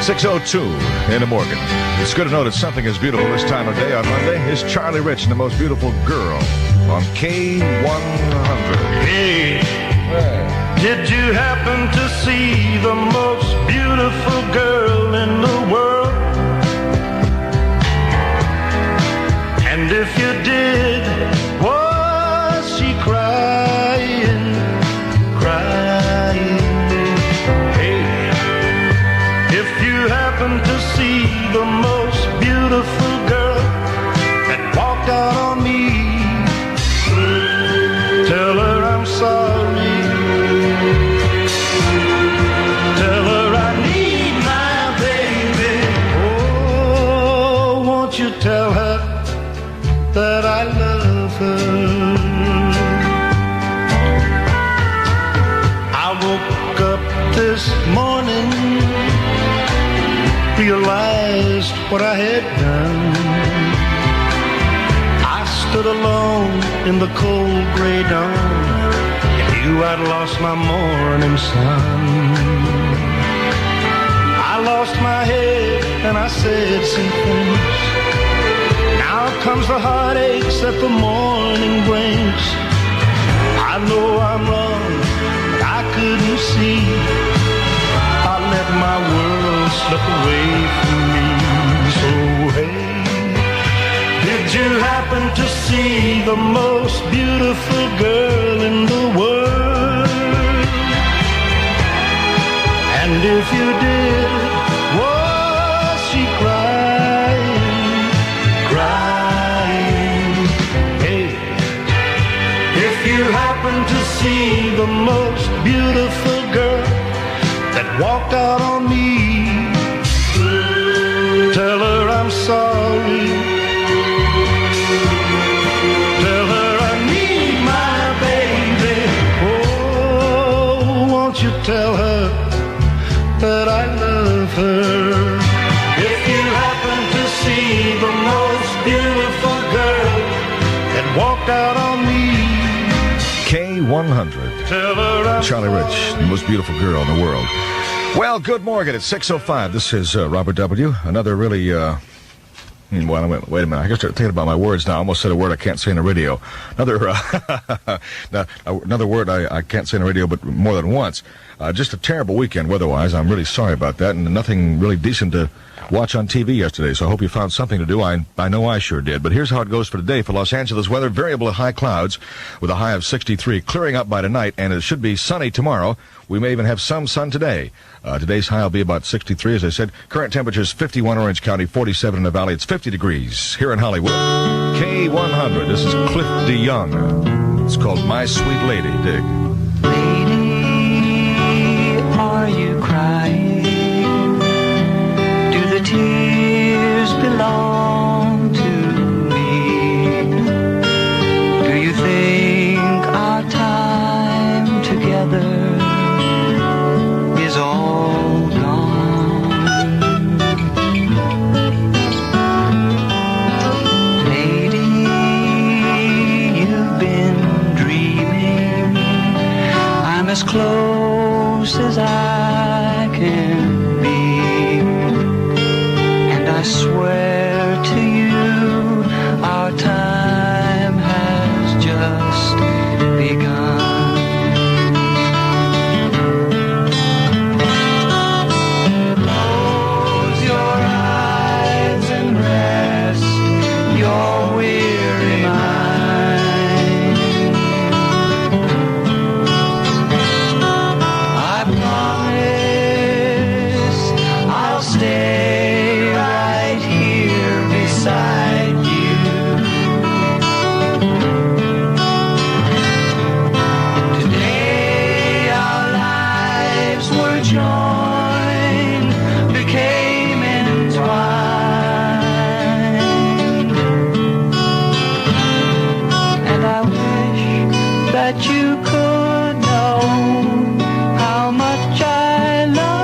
6:02 in the morning. It's good to know that something is beautiful this time of day on Monday. It's Charlie Rich and the most beautiful girl on K-100. Hey, did you happen to see the most beautiful girl in the world? And if you did, was she crying, crying? Hey, if you happen to see the most beautiful girl that walked out on me, tell her I'm sorry. Tell her I need my baby. Oh, won't you tell her that I love her? I woke up this morning, realized what I had done. I stood alone in the cold gray dawn and knew I'd lost my morning sun. I lost my head and I said some things. Now comes the heartaches that the morning brings. I know I'm wrong, but I couldn't see. I let my world slip away from me. So hey, did you happen to see the most beautiful girl in the world? And if you did, was she crying, crying? Hey, if you happen to see the most beautiful girl that walked out on me, tell her I'm sorry. Tell her I need my baby. Oh, won't you tell her that I love her? If you happen to see the most beautiful girl that walked out on me, K-100. tell her I'm Charlie Rich, the most beautiful girl in the world. Well, good morning. It's 6:05. This is Robert W. Another really, well, wait a minute. I gotta start thinking about my words now. I almost said a word I can't say in the radio. Another word I can't say in the radio, but more than once. Just a terrible weekend weather-wise. I'm really sorry about that, and nothing really decent to watch on TV yesterday, so I hope you found something to do. I know I sure did. But here's how it goes for today. For Los Angeles weather, variable high clouds with a high of 63, clearing up by tonight, and it should be sunny tomorrow. We may even have some sun today. Today's high will be about 63, as I said. Current temperatures 51 Orange County, 47 in the Valley. It's 50 degrees here in Hollywood. K-100. This is Cliff DeYoung. It's called My Sweet Lady. Dig. Lady, are you crying? Do the tears belong to me? Do you think our time together is all gone? Lady, you've been dreaming. I'm as close as I can be, and I swear to you our time has just begun. Close your eyes and rest your weary mind. I promise I'll stay right here beside you. Today our lives were joined, became entwined, and I wish that you could know how much I love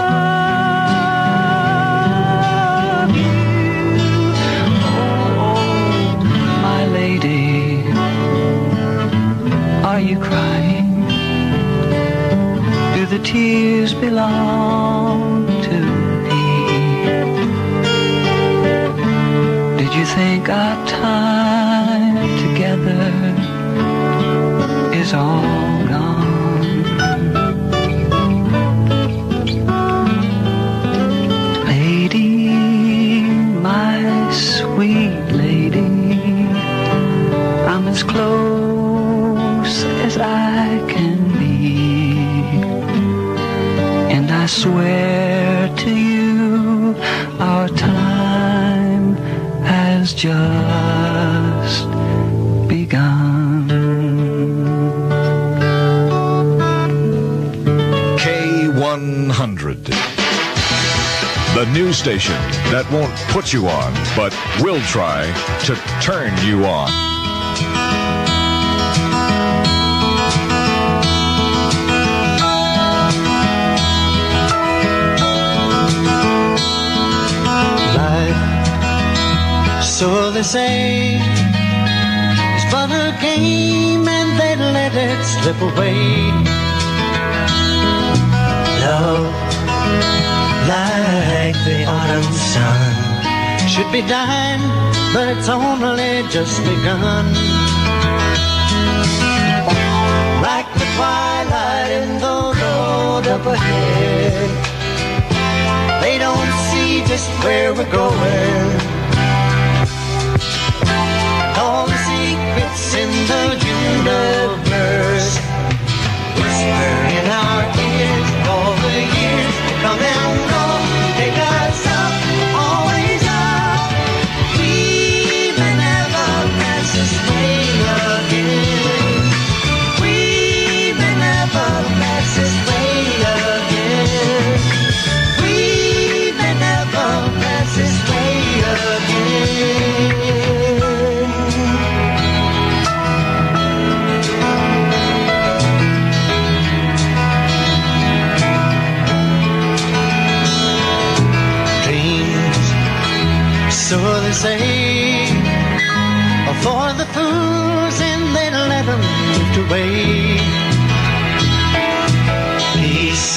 you. Oh, my lady, are you crying? Do the tears belong to me? got time together is all gone. Lady, my sweet lady, I'm as close as I can be, and I swear to you our time has just begun. K100. The news station that won't put you on, but will try to turn you on. So they say it's but a game and they let it slip away. Love, like the autumn sun, should be dying, but it's only just begun. Like the twilight in the road up ahead, they don't see just where we're going. All the secrets in the universe whisper in our ears. All the years come and go, take us up, always up. We may never pass this way again. We may never pass this way again. We may never pass this way again. So they say, for the fools and they let them drift away. Peace,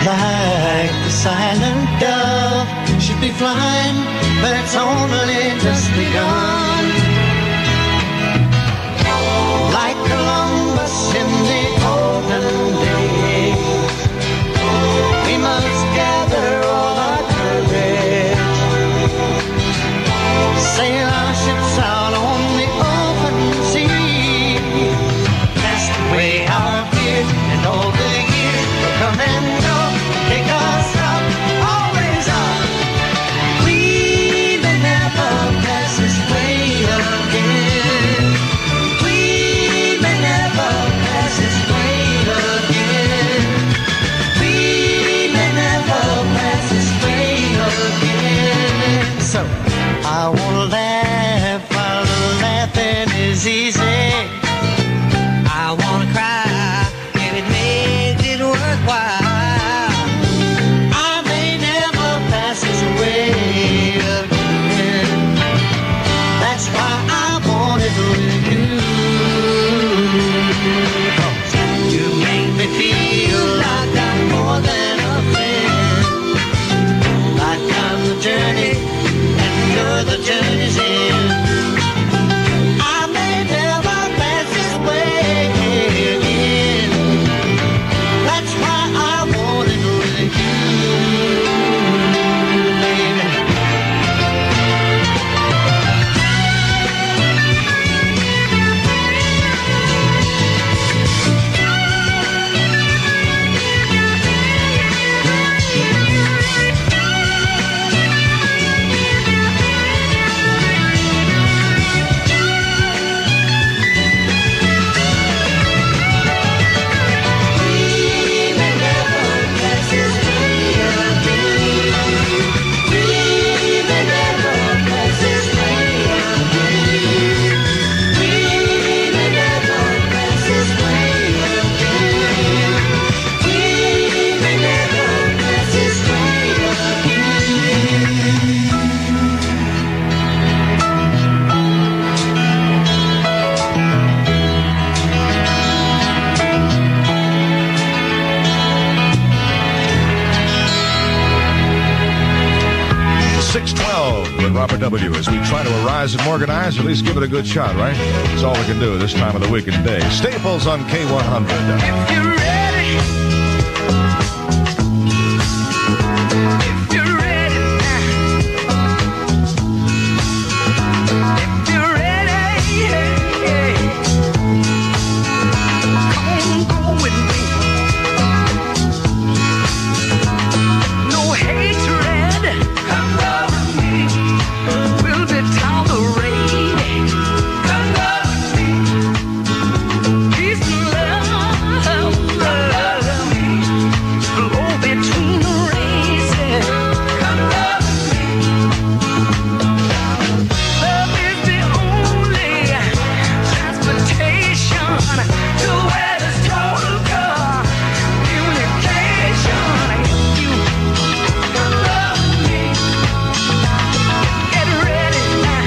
like the silent dove, should be flying, but it's only just begun. Like Columbus in the olden days, we must gather all our courage, sail our ships out on the open sea, cast away our fears, and all the years will come and go, take us up, always up. We may never pass this way with Robert W. as we try to arise and organize, or at least give it a good shot, right? That's all we can do this time of the week and day. Staples on K100. If you're ready, if you're ready now, if you're ready, come on, go with me. No hatred, come go with me. We'll be tolerated, come go with me. Peace and love, love me. Flow between the races, come go with me. Love is the only transportation to where there's total communication. If you come go with me, get ready now,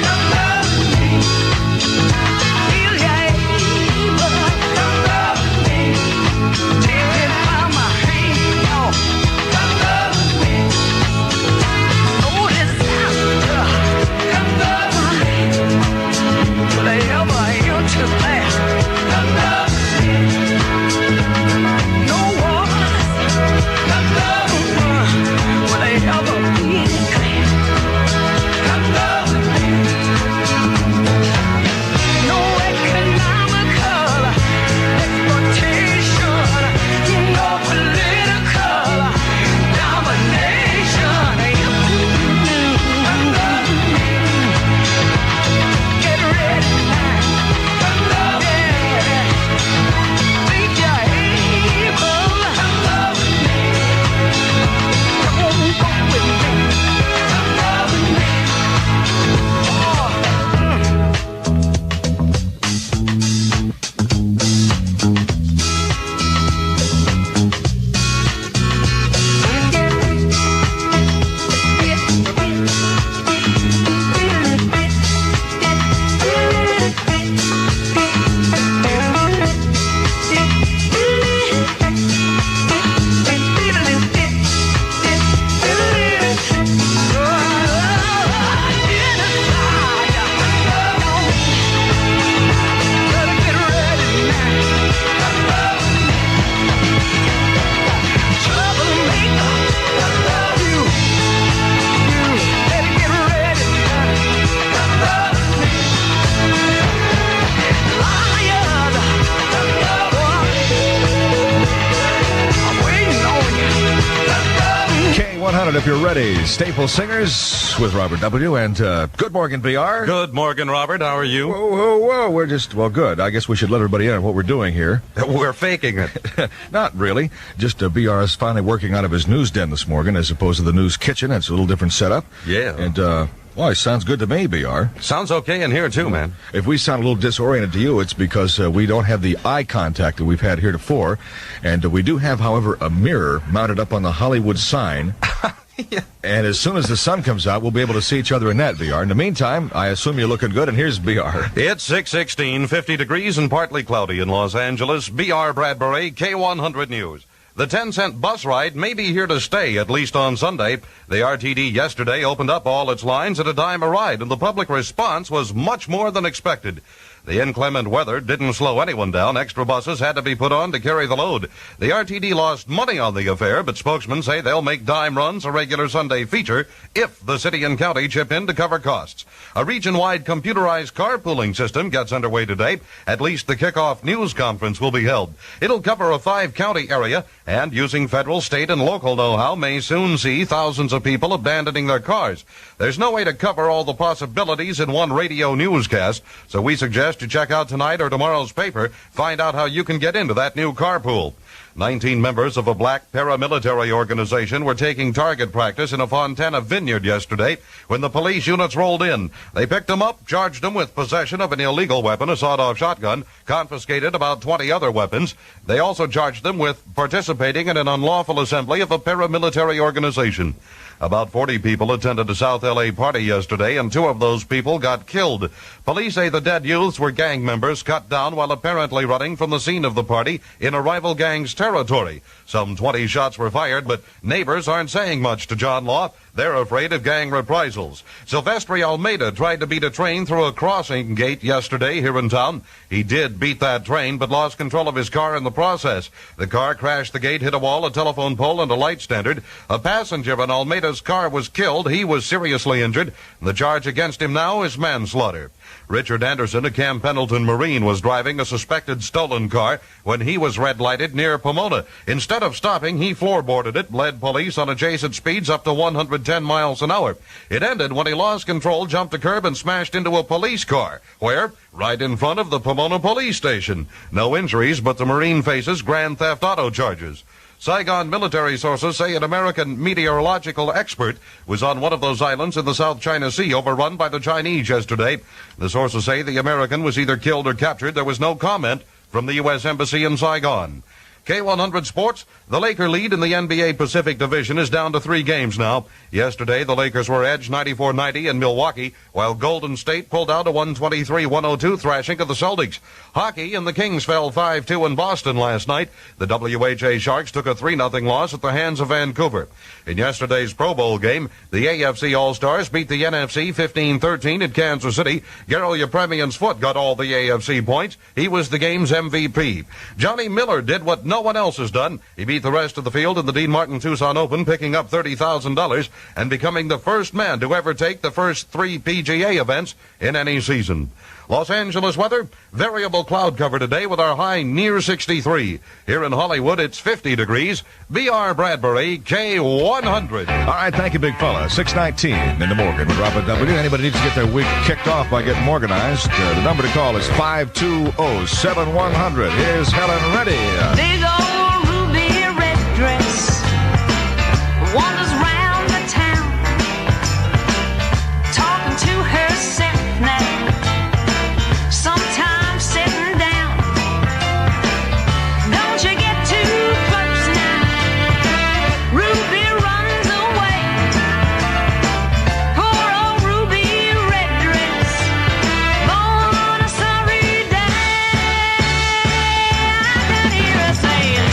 come go with me. Feel your able, come go with me. Take it by my hand, y'all, come go with me. No disaster, come go with me. Will they ever enter there? Come go with me. No wars, come go with me. Will they ever be declared? Come go with me. No economical exploitation, no political domination. Come go with me. Get ready now. Come go with me. Think you're able. Come go with me. Come on, go with me. Come go with me. K100 if you're ready. Staple Singers with Robert W. And good morning, VR. Good morning, Robert. How are you? Whoa, whoa, whoa. We're just, well, good. I guess we should let everybody in on what we're doing here. We're faking it. Not really. Just BR is finally working out of his news den this morning as opposed to the news kitchen. It's a little different setup. Yeah. And, well, it sounds good to me, BR. Sounds okay in here, too, man. If we sound a little disoriented to you, it's because we don't have the eye contact that we've had heretofore. And we do have, however, a mirror mounted up on the Hollywood sign. Yeah. And as soon as the sun comes out, we'll be able to see each other in that, BR. In the meantime, I assume you're looking good, and here's BR. It's 6:16, 50 degrees and partly cloudy in Los Angeles. BR Bradbury, K100 News. The 10-cent bus ride may be here to stay, at least on Sunday. The RTD yesterday opened up all its lines at a dime a ride, and the public response was much more than expected. The inclement weather didn't slow anyone down. Extra buses had to be put on to carry the load. The RTD lost money on the affair, but spokesmen say they'll make dime runs a regular Sunday feature if the city and county chip in to cover costs. A region-wide computerized carpooling system gets underway today. At least the kickoff news conference will be held. It'll cover a 5-county area, and using federal, state, and local know-how may soon see thousands of people abandoning their cars. There's no way to cover all the possibilities in one radio newscast, so we suggest you check out tonight or tomorrow's paper. Find out how you can get into that new carpool. 19 members of a black paramilitary organization were taking target practice in a Fontana vineyard yesterday when the police units rolled in. They picked them up, charged them with possession of an illegal weapon, a sawed-off shotgun, confiscated about 20 other weapons. They also charged them with participating in an unlawful assembly of a paramilitary organization. About 40 people attended a South L.A. party yesterday, and 2 of those people got killed. Police say the dead youths were gang members cut down while apparently running from the scene of the party in a rival gang's territory. Some 20 shots were fired, but neighbors aren't saying much to John Law. They're afraid of gang reprisals. Silvestre Almeida tried to beat a train through a crossing gate yesterday here in town. He did beat that train, but lost control of his car in the process. The car crashed the gate, hit a wall, a telephone pole, and a light standard. A passenger in Almeida's car was killed. He was seriously injured. The charge against him now is manslaughter. Richard Anderson, a Camp Pendleton Marine, was driving a suspected stolen car when he was red-lighted near Pomona. Instead of stopping, he floorboarded it, led police on adjacent speeds up to 110 miles an hour. It ended when he lost control, jumped a curb, and smashed into a police car, where? Right in front of the Pomona police station. No injuries, but the Marine faces grand theft auto charges. Saigon military sources say an American meteorological expert was on one of those islands in the South China Sea overrun by the Chinese yesterday. The sources say the American was either killed or captured. There was no comment from the U.S. Embassy in Saigon. K100 Sports, the Laker lead in the NBA Pacific Division is down to 3 games now. Yesterday, the Lakers were edged 94-90 in Milwaukee, while Golden State pulled out a 123-102 thrashing of the Celtics. Hockey, and the Kings fell 5-2 in Boston last night. The WHA Sharks took a 3-0 loss at the hands of Vancouver. In yesterday's Pro Bowl game, the AFC All-Stars beat the NFC 15-13 at Kansas City. Gerald Yepremian's foot got all the AFC points. He was the game's MVP. Johnny Miller did what no one else has done. He beat the rest of the field in the Dean Martin Tucson Open, picking up $30,000 and becoming the first man to ever take the first 3 PGA events in any season. Los Angeles weather, variable cloud cover today with our high near 63. Here in Hollywood, it's 50 degrees. B.R. Bradbury, K100. All right, thank you, big fella. 6:19 in the Morgan with Robert W. Anybody needs to get their week kicked off by getting organized, the number to call is 520-7100. Here's Helen Reddy. Big old ruby red dress wanders round the town, talking to herself now, sometimes sitting down. Don't you get too close now, Ruby runs away. Poor old ruby red dress, born on a sorry day. I can hear her saying,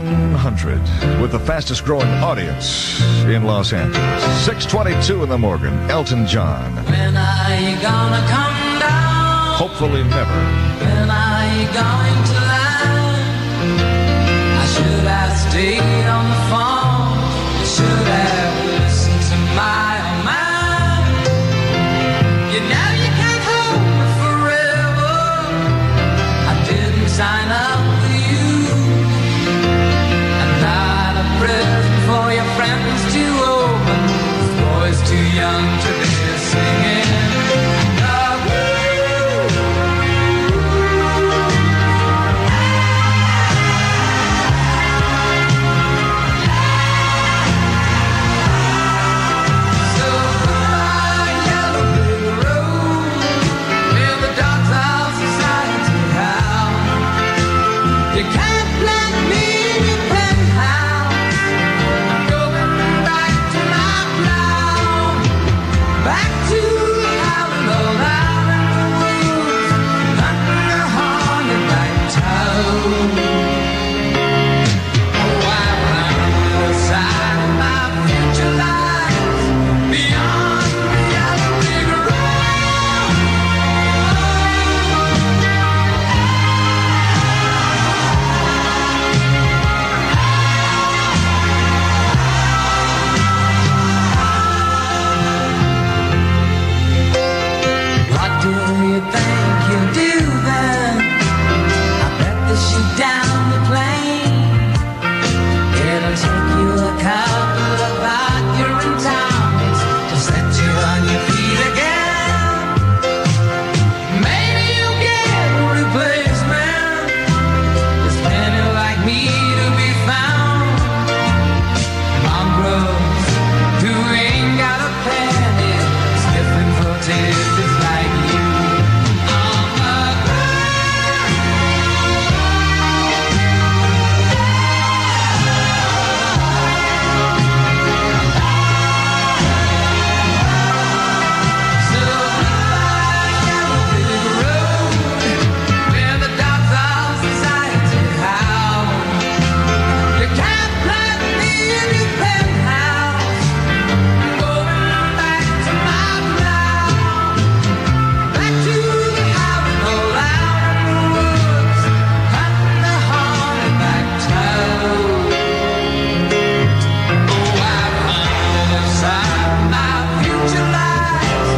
K100 with the fastest growing audience in Los Angeles. 6:22 in the morning. Elton John. When are you gonna come down? Hopefully never. When are you going to land? I should have stayed on the phone. I should have listened to my own mind. You know you can't hold me forever. I didn't sign up for you. I'm not a present for your friends to open. This boy's too young to be singing. You can't plant me in your penthouse. I'm going back to my cloud, back to howling all out in the woods, under haunted by town. Oh, I found the side of my future lies beyond the yellow brick road. What do you think you'll do then? I bet they shoot down the plane. It'll take you a couple of odd urine times to set you on your feet again. Maybe you'll get a replacement. There's plenty like me to be found. Mongrels who ain't got a penny, sniffing for tidbits like you. On the ground. So goodbye, yellow brick road, where the dogs of society howl. You can't plant me in your penthouse. Going back to my cloud, back to the howling all out in the woods, hunting the haunted back town. Oh, I found the side of my future lies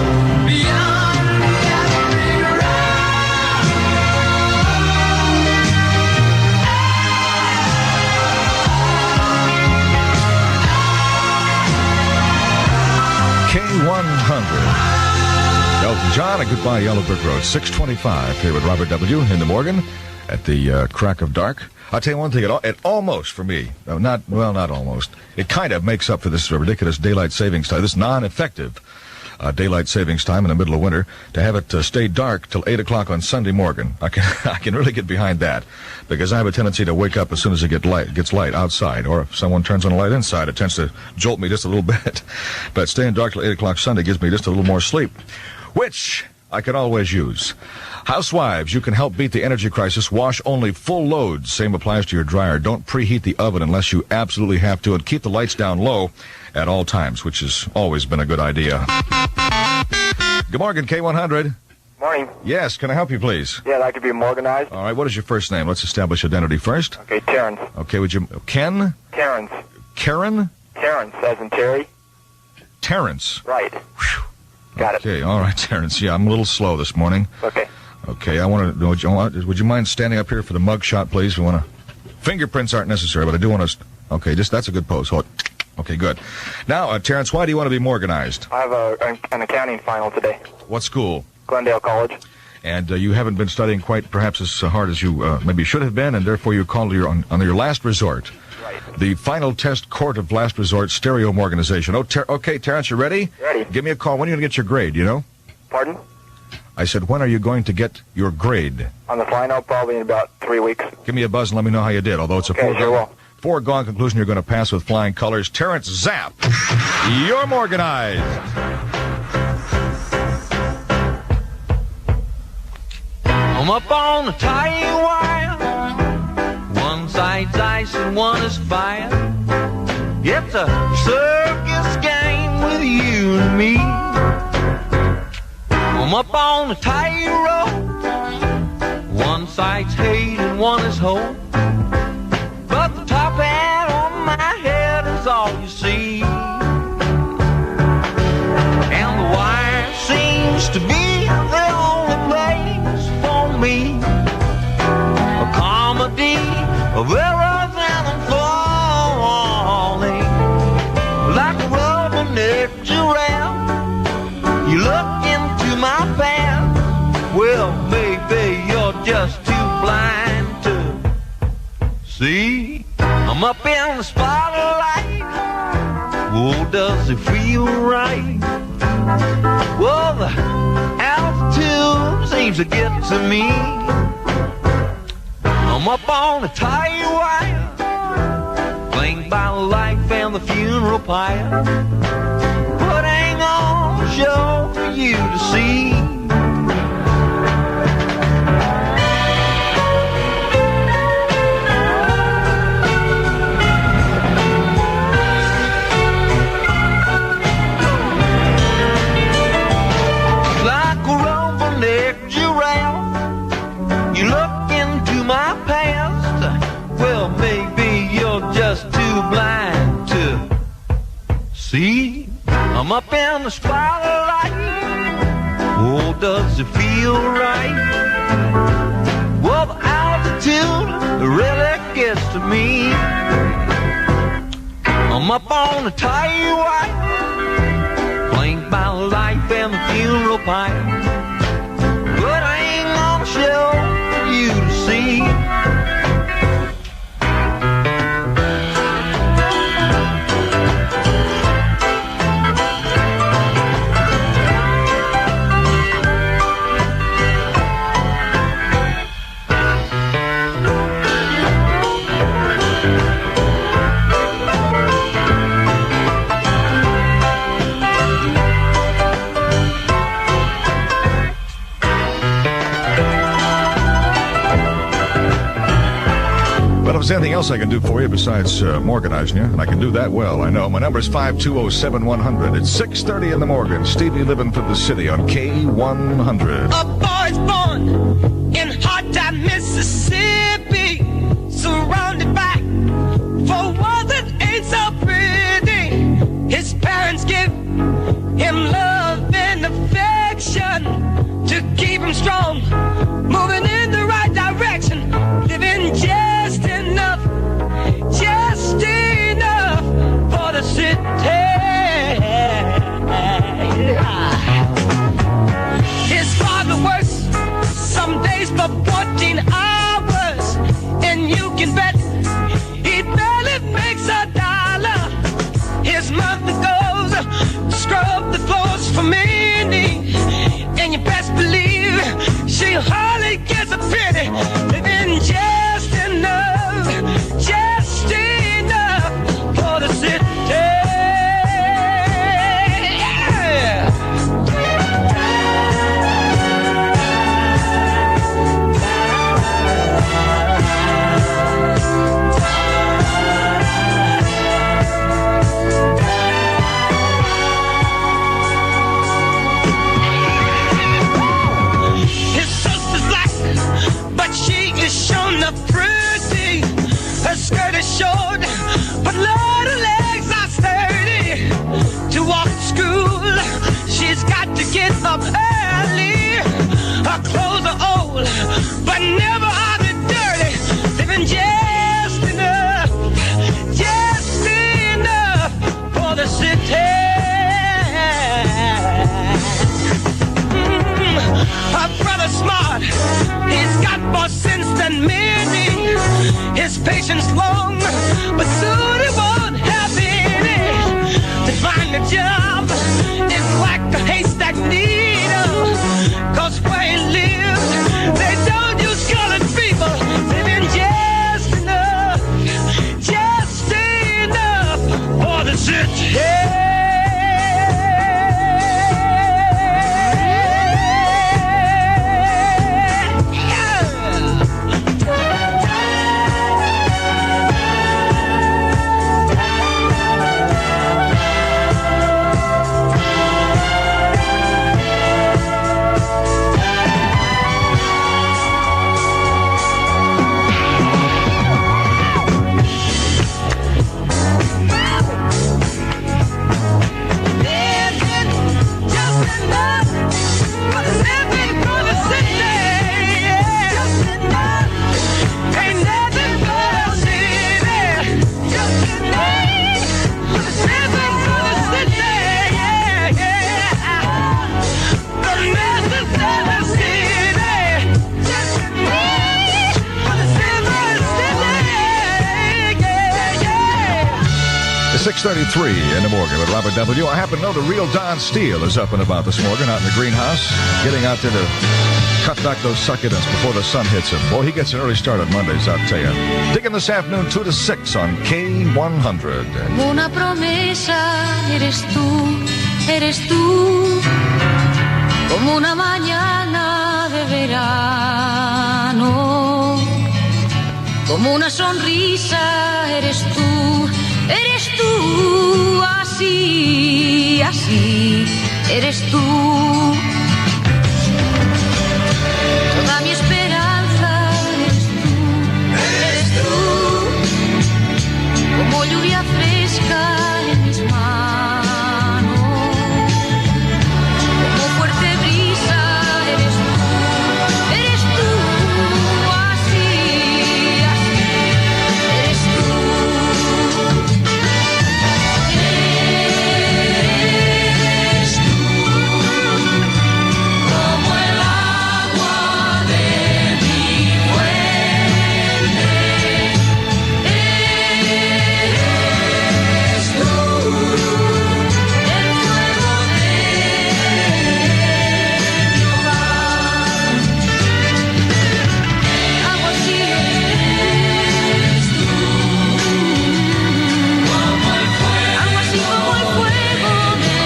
beyond the yellow brick road. K100. Elton John and Goodbye Yellow Brick Road. 6:25 here with Robert W. in the Morgan at the crack of dark. I'll tell you one thing, it almost, for me, not almost, it kind of makes up for this ridiculous daylight savings time, this non-effective daylight savings time in the middle of winter, to have it stay dark till 8 o'clock on Sunday morning. I can really get behind that, because I have a tendency to wake up as soon as it gets light outside, or if someone turns on a light inside, it tends to jolt me just a little bit. But staying dark till 8 o'clock Sunday gives me just a little more sleep, which I could always use. Housewives, you can help beat the energy crisis. Wash only full loads. Same applies to your dryer. Don't preheat the oven unless you absolutely have to, and keep the lights down low at all times, which has always been a good idea. Good morning, K100. Morning. Yes, can I help you, please? Yeah, I'd like to be organized. All right, what is your first name? Let's establish identity first. Okay, Terrence. Okay, would you... Ken? Terrence. Karen? Terrence, as in Terry. Terrence. Right. Got it. Okay, all right, Terrence. Yeah, I'm a little slow this morning. Okay. Okay, I want to... Would you mind standing up here for the mug shot, please? We want to... Fingerprints aren't necessary, but I do want to... Okay, that's a good pose. Hold. Okay, good. Now, Terrence, why do you want to be Morganized? I have an accounting final today. What school? Glendale College. And you haven't been studying quite perhaps as hard as you maybe should have been, and therefore you called on your last resort. Right. The final test court of last resort stereo organization. Okay, Terrence, you ready? Ready. Give me a call. When are you going to get your grade, you know? Pardon? I said, when are you going to get your grade? On the final, probably in about 3 weeks. Give me a buzz and let me know how you did, although it's a Okay, sure will. foregone conclusion you're going to pass with flying colors. Terrence Zapp, you're Morganized. I'm up on the tie wire. Once I side's ice and one is fire. It's a circus game with you and me. I'm up on the tightrope. One side's hate and one is hope. But the top hat on my head is all you see. And the wire seems to be the only place for me. A comedy of errors and falling. Like a rubber-necked giraffe, you look into my path. Well, maybe you're just too blind to see. I'm up in the spotlight. Oh, does it feel right? Well, the altitude seems to get to me. I'm up on the tight wire, flanked by life and the funeral pyre, putting on a show for you to see. Like a rubber-necked giraffe, you look into my past. Well, maybe you're just too blind to see. I'm up in the spotlight. Oh, does it feel right? Well, the altitude really gets to me. I'm up on the tight wire, flanked by life and the funeral pyre, but I ain't gonna show you to see. Well, if there's anything else I can do for you besides morganizing you, and I can do that well, I know. My number is 520-7100. It's 6:30 in the morning. Stevie living for the city on K100. A boy's born in hot time, Mississippi, surrounded by four walls that ain't so pretty. His parents give him love and affection to keep him strong, moving in the right direction, living just enough for the city. His father works some days for 14 hours, and you can bet he barely makes $1. His mother goes to scrub the floors for Minnie, and you best believe she hardly gets a penny, living just enough for the city. His sister's black, but she is shown up pretty. Her skirt is short, but Lord, her legs are sturdy. To walk to school, she's got to get up early. Her clothes are old, but never are they dirty. Living just enough for the city. Her brother's smart, he's got more sense than many. His patience long, but soon he won't have any. To find a job is like a haystack needle, 'cause where he lives, they don't use colored people. Living just enough for the city. 6:33 in the morning with Robert W. I happen to know the real Don Steele is up and about this morning out in the greenhouse, getting out there to cut back those succulents before the sun hits him. Boy, he gets an early start on Mondays, I'll tell you. Digging this afternoon, 2 to 6 on K100. Una promesa eres tú, como una mañana de verano, como una sonrisa eres tú, así, así, eres tú. Toda mi esperanza eres tú, como lluvia fresca en mis manos, como fuerte brisa eres tú, así, así, eres tú. Eres tú, como el agua de mi fuente. Eres tú, el fuego de mi hogar. Algo así eres tú, como el fuego, algo así como el fuego de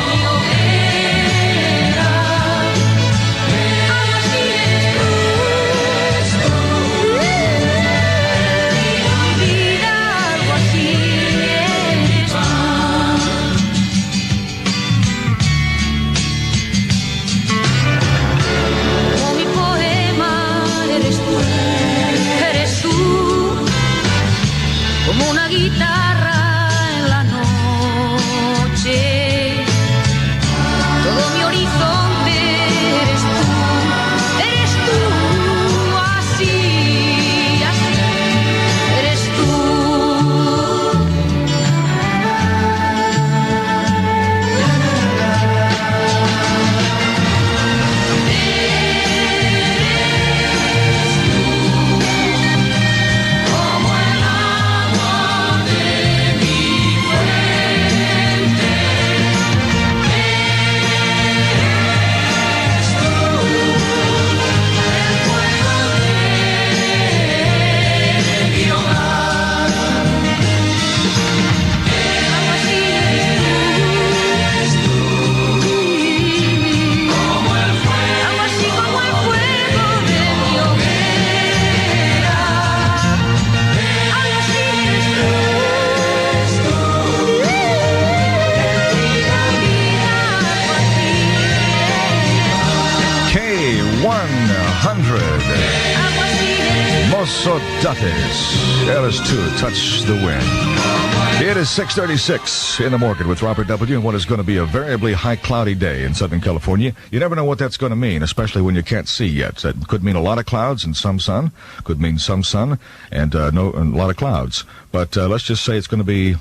mi hoguera. Algo así eres tú, mi vida, algo así eres tú. Como mi poema eres tú, como una guitarra en la noche, todo mi horizonte eres tú, así, así, eres tú. Como el agua de mi fuente, eres tú, el fuego de mi hogar. Algo así eres tú, como el fuego, algo así como el fuego de mi hoguera. Algo así eres tú, vida, vida, algo así K100. algo así eres Mozodates. L2, Touch the Wind. It is 6:36 in the morning with Robert W. and what is going to be a variably high cloudy day in Southern California. You never know what that's going to mean, especially when you can't see yet. That could mean a lot of clouds and some sun. Could mean some sun and a lot of clouds. But let's just say it's going to be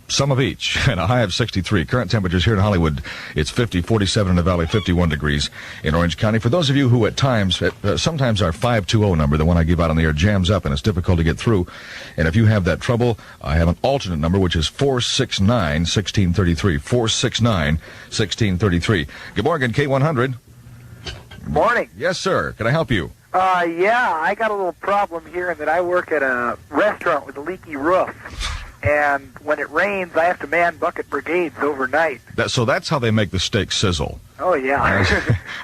some of each, and a high of 63. Current temperatures here in Hollywood, it's 50, 47 in the valley, 51 degrees in Orange County. For those of you who at times, sometimes our 520 number, the one I give out on the air, jams up and it's difficult to get through. And if you have that trouble, I have an alternate number, which is 469-1633. 469-1633. Good morning, K100. Morning. Yes, sir. Can I help you? Yeah, I got a little problem here in that I work at a restaurant with a leaky roof. And when it rains, I have to man bucket brigades overnight. So that's how they make the steak sizzle. Oh, yeah.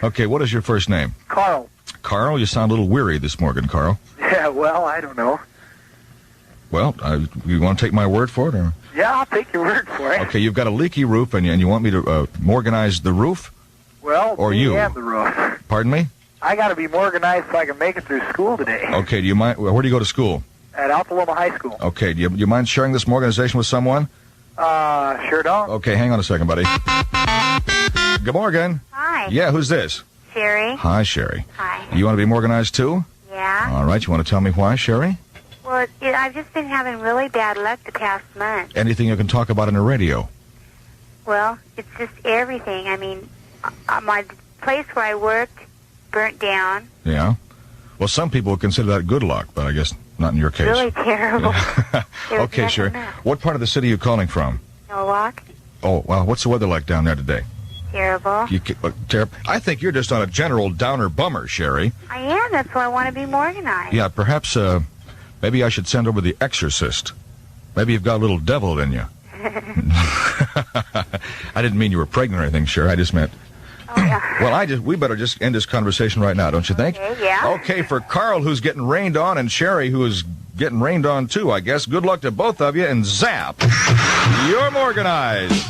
Okay, what is your first name? Carl. Carl, you sound a little weary this morning, Carl. Yeah, well, I don't know. Well, you want to take my word for it? Or? Yeah, I'll take your word for it. Okay, you've got a leaky roof, and you want me to Morganize the roof? Well, or me you? And the roof. Pardon me? I got to be Morganized so I can make it through school today. Okay, do you mind? Where do you go to school? At Alphaloma High School. Okay, do you mind sharing this Morganization with someone? Sure don't. Okay, hang on a second, buddy. Good morning. Hi. Yeah, who's this? Sherry. Hi, Sherry. Hi. You want to be Morganized too? Yeah. All right, you want to tell me why, Sherry? Well, I've just been having really bad luck the past month. Anything you can talk about on the radio? Well, it's just everything. I mean, my place where I worked burnt down. Yeah. Well, some people would consider that good luck, but I guess not in your case. Really terrible. Okay, sure. What part of the city are you calling from? No walk. Oh, well, what's the weather like down there today? Terrible. Terrible. I think you're just on a general downer bummer, Sherry. I am. That's why I want to be more organized. Yeah, perhaps, maybe I should send over the exorcist. Maybe you've got a little devil in you. I didn't mean you were pregnant or anything, Sherry. I just meant... Oh, yeah. Well, we better just end this conversation right now, don't you think? Okay, yeah. Okay, for Carl, who's getting rained on, and Sherry, who is getting rained on, too, I guess. Good luck to both of you, and zap, you're organized.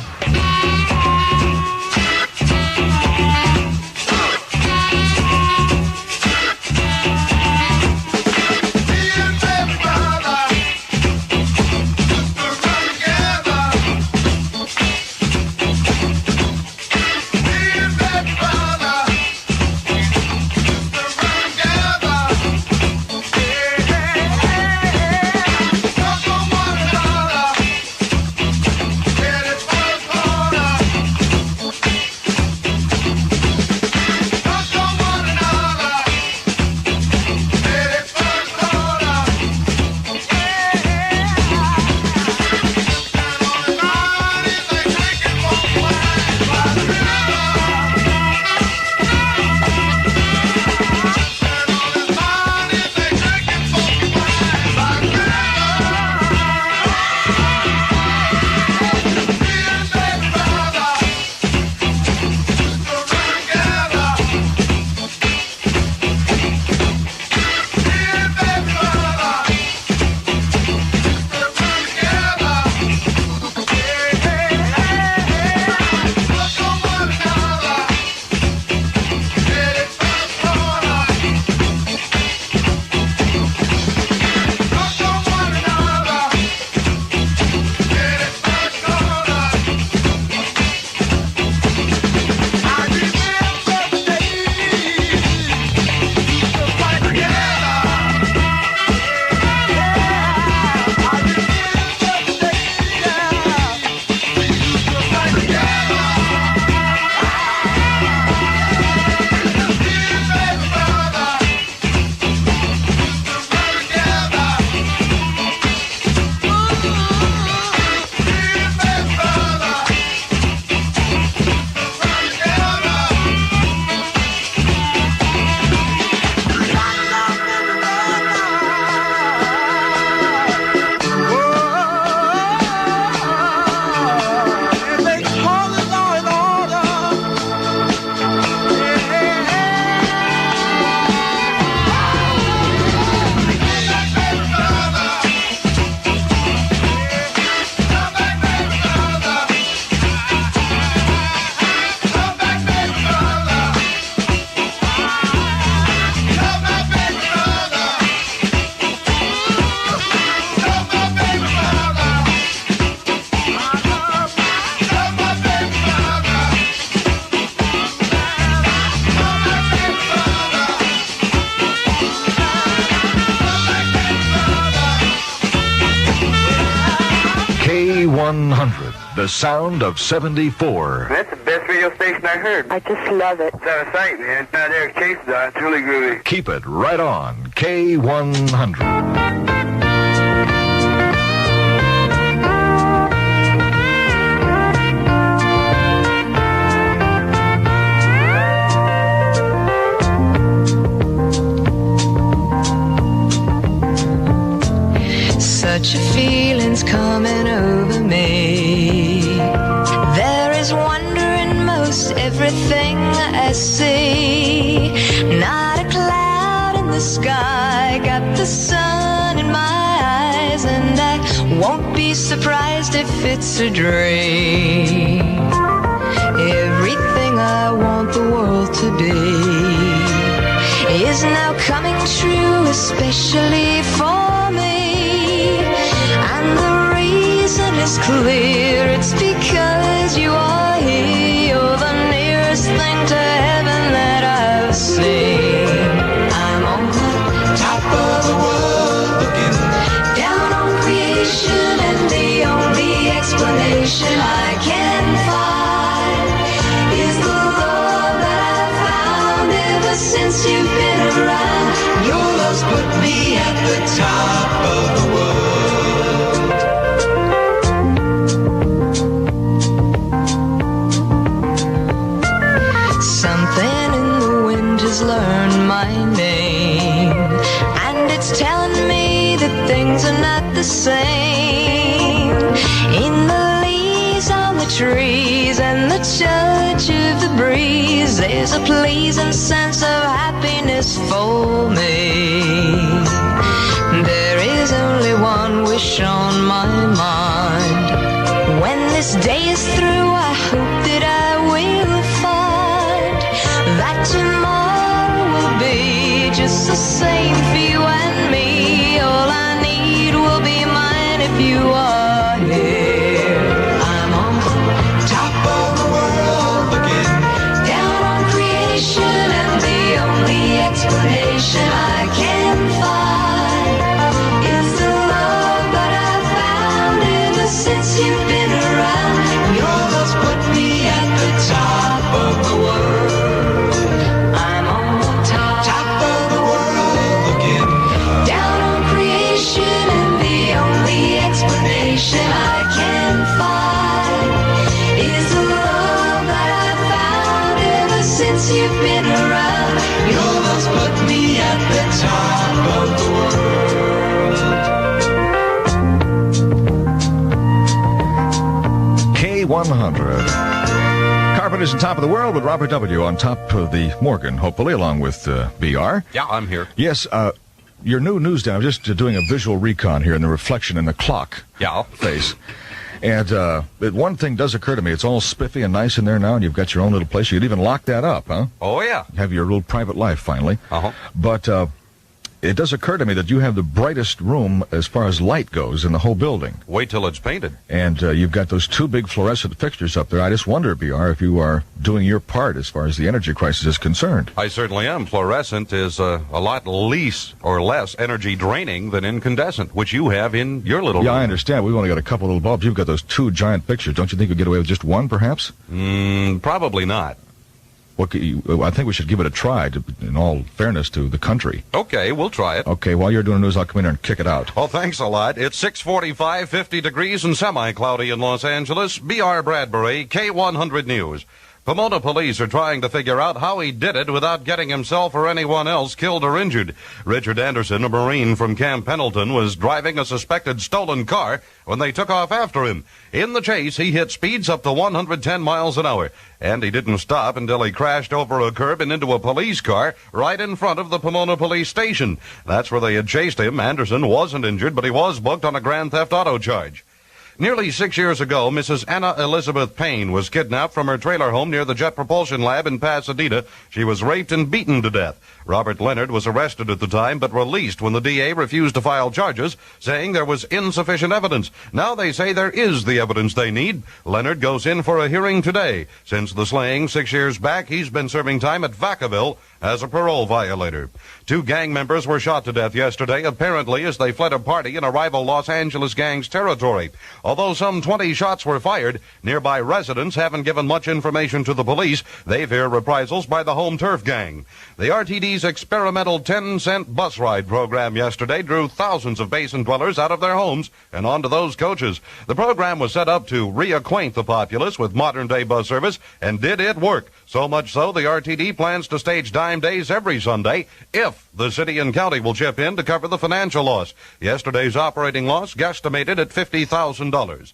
K100, the sound of 74. That's the best radio station I heard. I just love it. It's out of sight, man. Out there, Chase's on. It's really groovy. Keep it right on K100. Such a feeling's coming over me. There is wonder in most everything I see. Not a cloud in the sky, got the sun in my eyes, and I won't be surprised if it's a dream. Everything I want the world to be is now coming true, especially for me. And the reason is clear, it's because you are here. You're the nearest thing to heaven that I've seen. I'm on the top of the world, looking down on creation, and the only explanation I can find is the love that I've found ever since you've been around. Your love's put me at my name, and it's telling me that things are not the same. In the leaves on the trees and the touch of the breeze, there's a pleasing sense of happiness for me. There is only one wish on my mind. When this day is through, I hope that I will find that tomorrow will be just the same for you and me. All I need will be mine if you are here. I'm on top of the world, looking down on creation, and the only explanation I can find is the love that I've found ever since you've been around. Your love's put me at the top of the world. I'm on top of the world, looking down on creation, and the only explanation I can find is the love that I've found ever since you've been around. Your love's put me at the top of the world. K-100. Carpenters on top of the world with Robert W. on top of the Morgan, hopefully, along with BR. Yeah, I'm here. Yes, your new newsstand. I'm just doing a visual recon here in the reflection in the clock face. And one thing does occur to me. It's all spiffy and nice in there now, and you've got your own little place. You could even lock that up, huh? Oh, yeah. Have your little private life, finally. Uh-huh. But it does occur to me that you have the brightest room as far as light goes in the whole building. Wait till it's painted. And you've got those two big fluorescent fixtures up there. I just wonder, BR, if you are doing your part as far as the energy crisis is concerned. I certainly am. Fluorescent is a lot less energy draining than incandescent, which you have in your little room. I understand. We've only got a couple little bulbs. You've got those two giant fixtures. Don't you think you'd get away with just one, perhaps? Probably not. I think we should give it a try, in all fairness to the country. Okay, we'll try it. Okay, while you're doing news, I'll come in here and kick it out. Well, thanks a lot. It's 6:45, 50 degrees and semi-cloudy in Los Angeles. B.R. Bradbury, K100 News. Pomona police are trying to figure out how he did it without getting himself or anyone else killed or injured. Richard Anderson, a Marine from Camp Pendleton, was driving a suspected stolen car when they took off after him. In the chase, he hit speeds up to 110 miles an hour, and he didn't stop until he crashed over a curb and into a police car right in front of the Pomona police station. That's where they had chased him. Anderson wasn't injured, but he was booked on a grand theft auto charge. Nearly 6 years ago, Mrs. Anna Elizabeth Payne was kidnapped from her trailer home near the Jet Propulsion Lab in Pasadena. She was raped and beaten to death. Robert Leonard was arrested at the time, but released when the DA refused to file charges, saying there was insufficient evidence. Now they say there is the evidence they need. Leonard goes in for a hearing today. Since the slaying 6 years back, he's been serving time at Vacaville as a parole violator. 2 gang members were shot to death yesterday, apparently as they fled a party in a rival Los Angeles gang's territory. Although some 20 shots were fired, nearby residents haven't given much information to the police. They fear reprisals by the home turf gang. The RTD's experimental 10-cent bus ride program yesterday drew thousands of basin dwellers out of their homes and onto those coaches. The program was set up to reacquaint the populace with modern-day bus service, and did it work? So much so, the RTD plans to stage dime days every Sunday if the city and county will chip in to cover the financial loss. Yesterday's operating loss guesstimated at $50,000.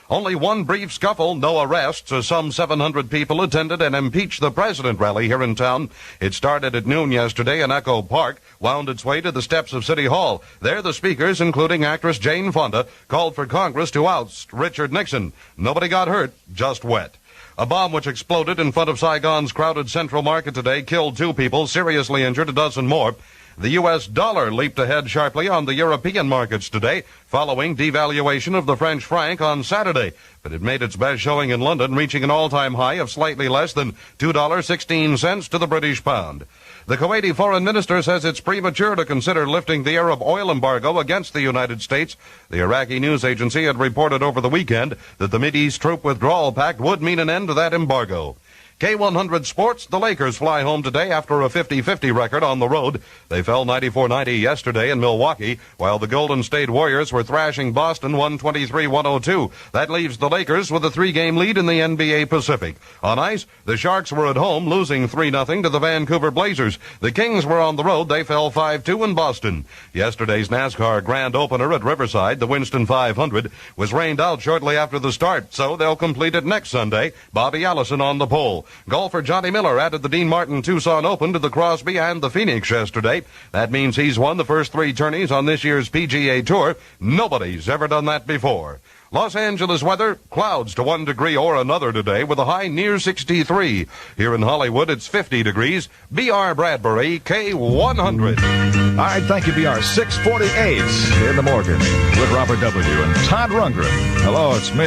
Only one brief scuffle, no arrests, as some 700 people attended an Impeach the President rally here in town. It started at noon yesterday in Echo Park, wound its way to the steps of City Hall. There, the speakers, including actress Jane Fonda, called for Congress to oust Richard Nixon. Nobody got hurt, just wet. A bomb which exploded in front of Saigon's crowded Central Market today killed 2 people, seriously injured a dozen more. The U.S. dollar leaped ahead sharply on the European markets today, following devaluation of the French franc on Saturday. But it made its best showing in London, reaching an all-time high of slightly less than $2.16 to the British pound. The Kuwaiti foreign minister says it's premature to consider lifting the Arab oil embargo against the United States. The Iraqi news agency had reported over the weekend that the Mideast troop withdrawal pact would mean an end to that embargo. K-100 Sports, the Lakers fly home today after a 50-50 record on the road. They fell 94-90 yesterday in Milwaukee, while the Golden State Warriors were thrashing Boston 123-102. That leaves the Lakers with a 3-game lead in the NBA Pacific. On ice, the Sharks were at home, losing 3-0 to the Vancouver Blazers. The Kings were on the road. They fell 5-2 in Boston. Yesterday's NASCAR Grand Opener at Riverside, the Winston 500, was rained out shortly after the start, so they'll complete it next Sunday. Bobby Allison on the pole. Golfer Johnny Miller added the Dean Martin Tucson Open to the Crosby and the Phoenix yesterday. That means he's won the first 3 tourneys on this year's PGA Tour. Nobody's ever done that before. Los Angeles weather, clouds to 1 degree or another today with a high near 63. Here in Hollywood, it's 50 degrees. B.R. Bradbury, K100. All right, thank you, BR. 6:48 in the morning with Robert W. and Todd Rundgren. Hello, it's me.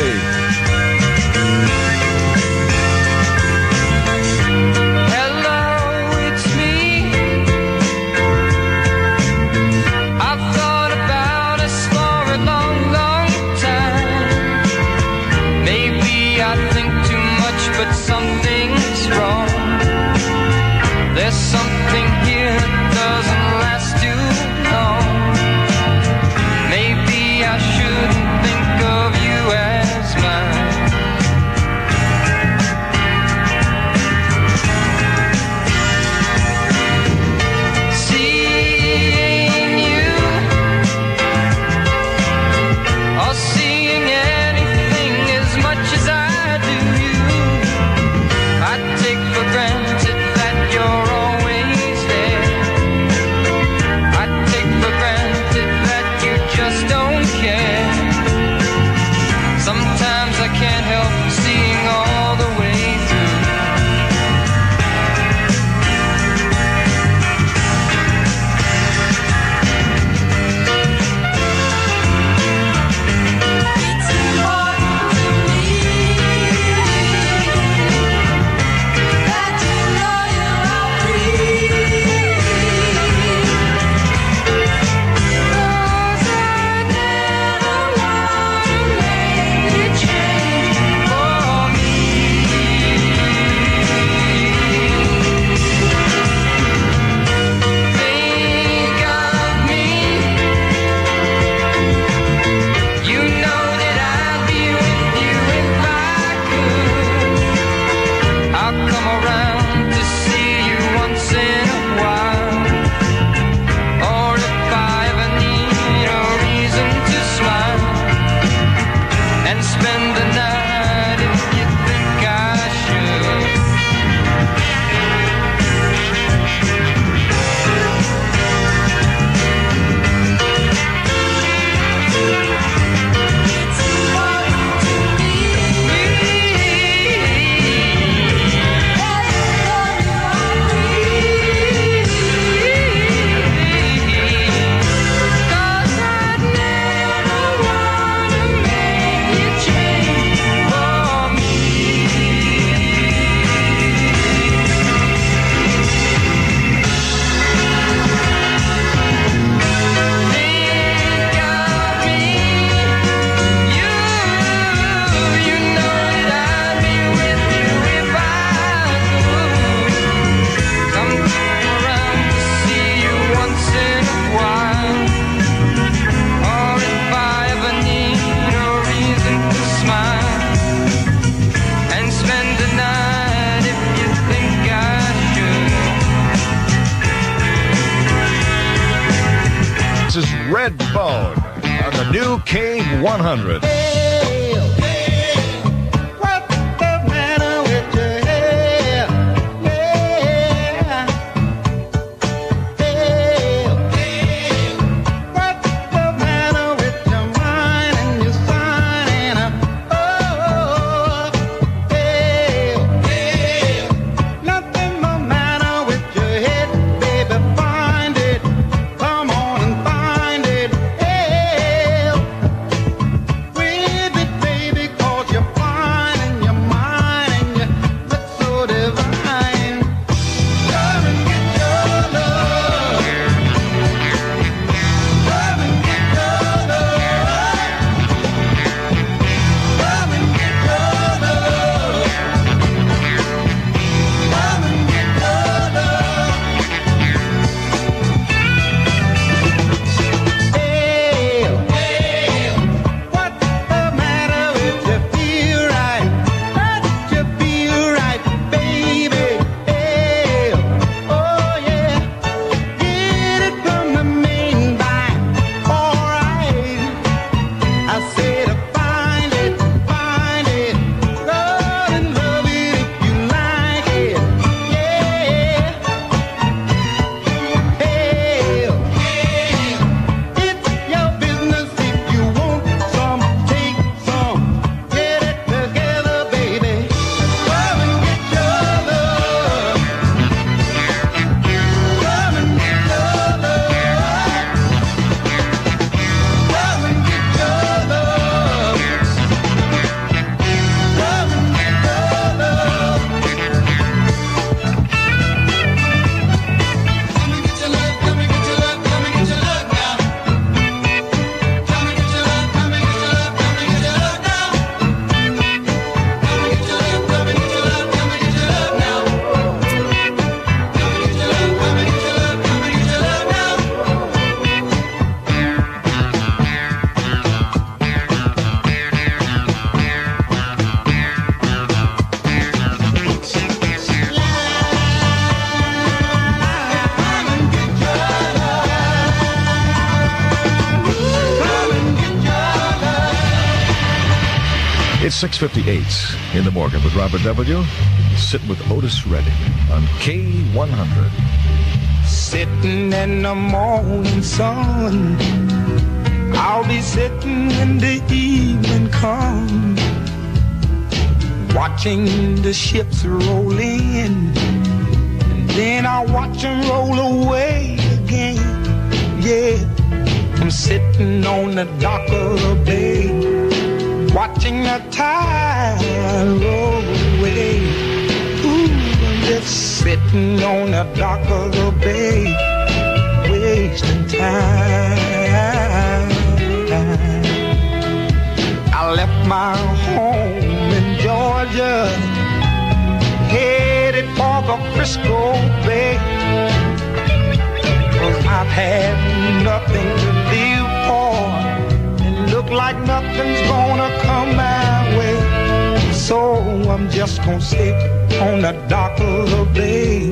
Something's wrong. There's something here that doesn't last too long. Maybe I shouldn't think of you as mine. Seeing you or seeing anything as much as I do you, I take for granted that you're always there. I take for granted that you just don't care. Sometimes I can't help seeing all the way This is Redbone on the new K100. We've 6:58 in the morning with Robert W. Sitting with Otis Redding on K100. Sitting in the morning sun, I'll be sitting when the evening comes, watching the ships roll in, and then I'll watch them roll away again. Yeah, I'm sitting on the dock of the bay, watching the tide roll away. Ooh, I'm just sitting on the dock of the bay, wasting time. I left my home in Georgia, headed for the Frisco Bay, 'cause I've had nothing to live for, and look like nothing's gonna come my way. So I'm just gonna sit on the dock of the bay,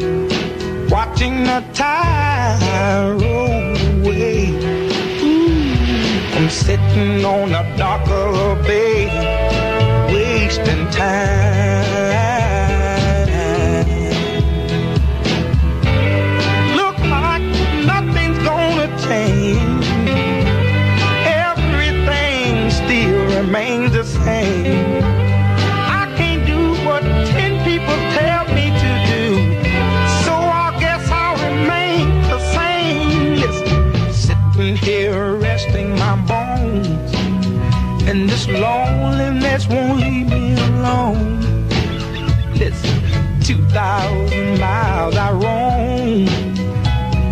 watching the tide roll away. Ooh, I'm sitting on the dock of the bay, wasting time. Look like nothing's gonna change, everything still remains the same. I can't do what 10 people tell me to do, so I guess I'll remain the same. Listen, sitting here resting my bones, and this loneliness won't leave me alone. Listen, 2,000 miles I roam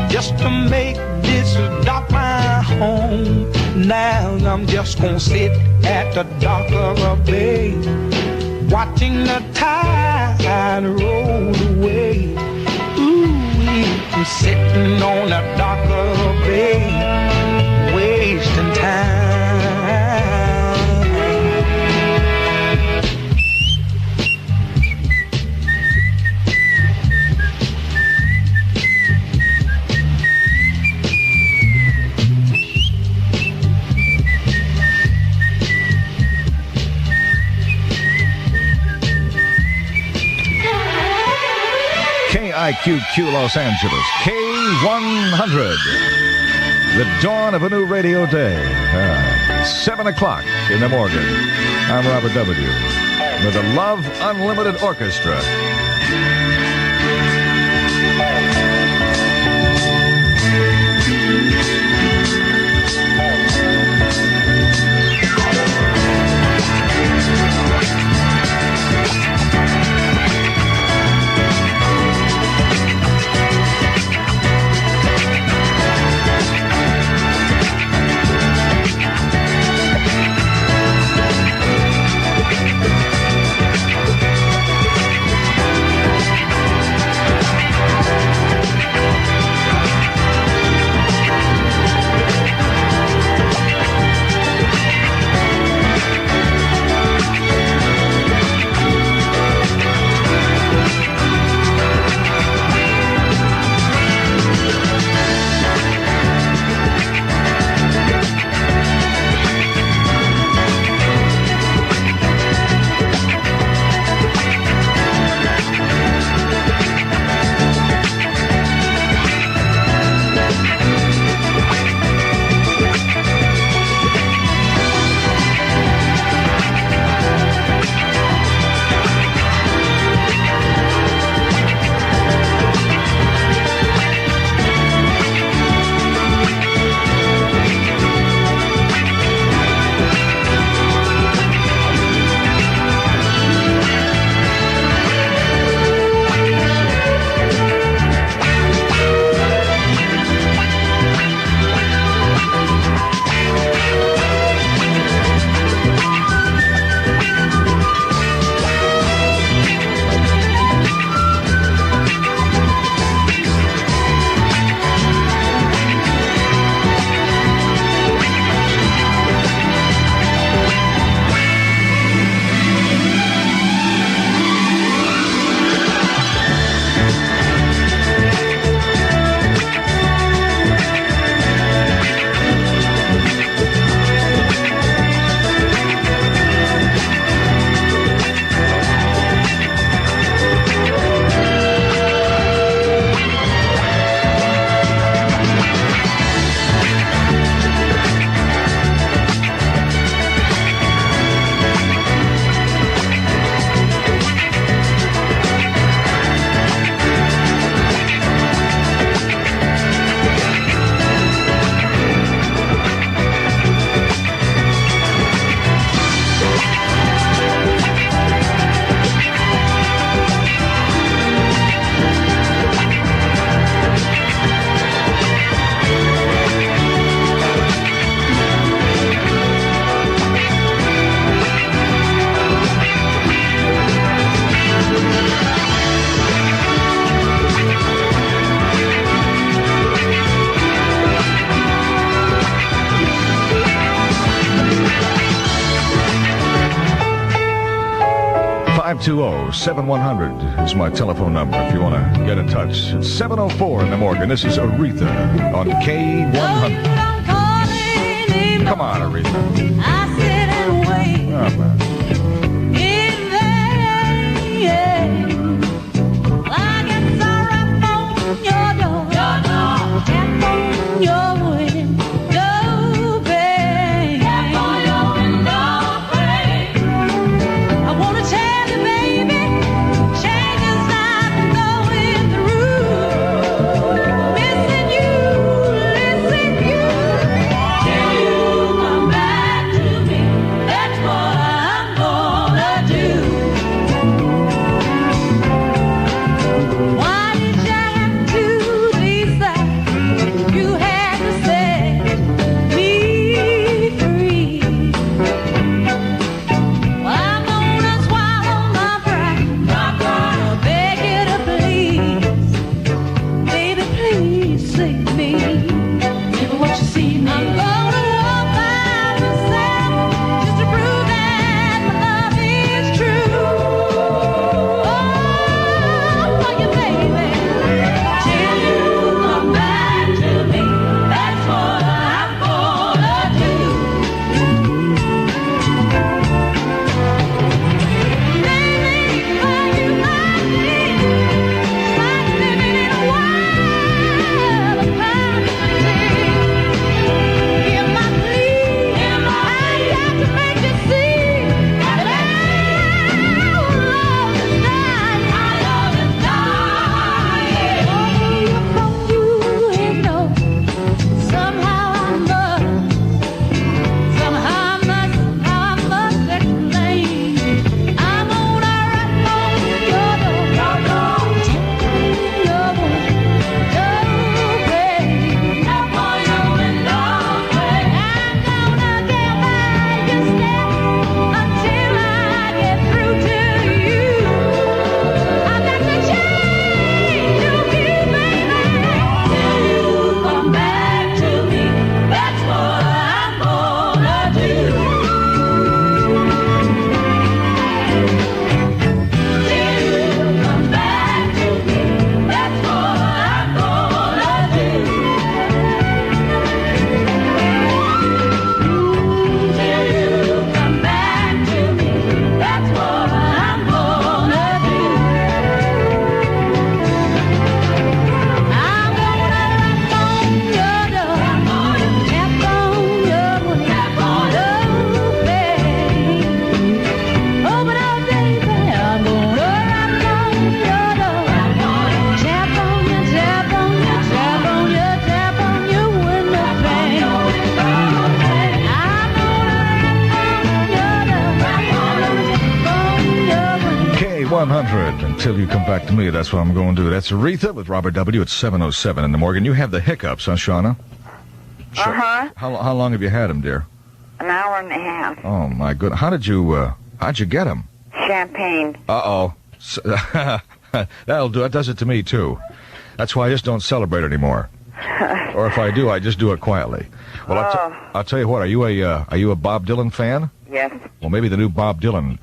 just to make this dock my home. Now I'm just gonna sit at the dock of a bay, watching the tide roll away. Ooh, I'm sitting on the dock of a bay, wasting time. KIQQ Los Angeles, K100. The dawn of a new radio day. 7 o'clock in the morning. I'm Robert W. with the Love Unlimited Orchestra. 720-7100 is my telephone number if you want to get in touch. It's 7:04 in the morning. This is Aretha on K100. Come on, Aretha. I sit and wait. Oh, man. K100, until you come back to me. That's what I'm going to do. That's Aretha with Robert W. at 7:07 in the morning. You have the hiccups, huh, Shauna? Uh-huh. How long have you had them, dear? An hour and a half. Oh, my goodness. How'd you get them? Champagne. Uh-oh. That'll do. That does it to me, too. That's why I just don't celebrate anymore. Or if I do, I just do it quietly. Well, I'll tell you what. Are you a Bob Dylan fan? Yes. Well, maybe the new Bob Dylan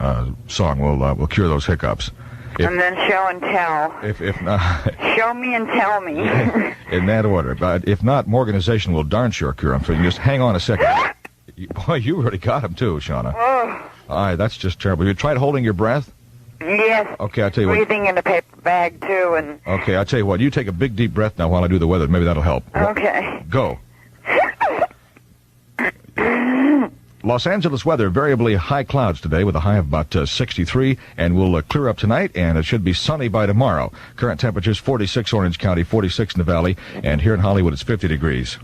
song will cure those hiccups. And then show and tell. If not, show me and tell me. in that order. But if not, Morganization will darn sure cure them for you. Just hang on a second. Boy, you really got him too, Shauna. Oh. All right, that's just terrible. You tried holding your breath? Yes. Okay, I'll tell you what. Breathing in a paper bag too, and. Okay, I'll tell you what. You take a big deep breath now while I do the weather. Maybe that'll help. Okay. Go. Los Angeles weather, variably high clouds today with a high of about 63, and will clear up tonight, and it should be sunny by tomorrow. Current temperatures 46 Orange County, 46 in the Valley, and here in Hollywood it's 50 degrees.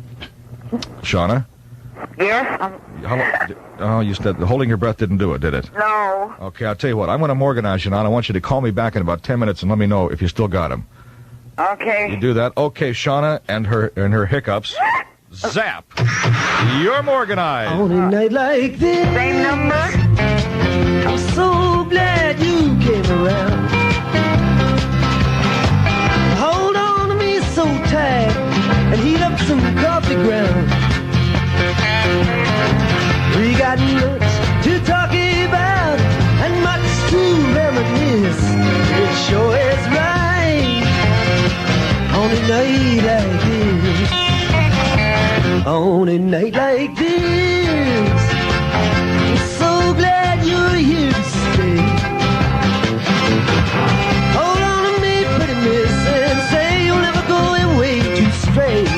Shauna? Yes? You said holding your breath didn't do it, did it? No. Okay, I'll tell you what. I'm going to Morganize you now, and I want you to call me back in about 10 minutes and let me know if you still got them. Okay. You do that? Okay, Shauna and her hiccups. Zap! You're Morganized. On a night like this, same number. I'm so glad you came around. Hold on to me so tight and heat up some coffee ground. We got much to talk about and much to reminisce. night like this, on a night like this, I'm so glad you're here to stay. Hold on to me, pretty miss, and say you'll never go away too straight.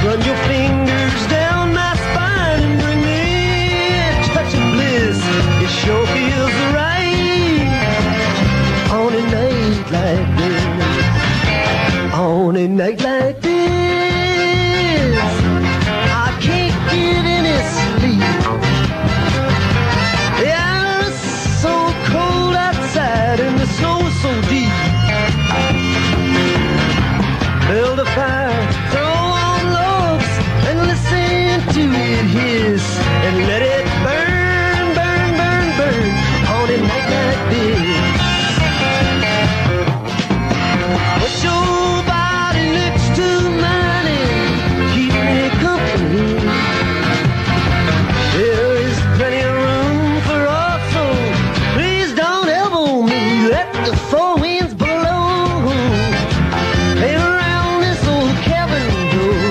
Run your fingers down my spine and bring me a touch of bliss. It sure feels right on a night like this, on a night like this. I can't get any sleep. Yeah, it's so cold outside and the snow's so deep. Build a fire, throw on logs, and listen to it hiss, and let it burn, burn, burn, burn on a night like this. Put your body next to mine and keep me company. There is plenty of room for us, so please don't elbow me. Let the four winds blow. Hey, around this old cabin door.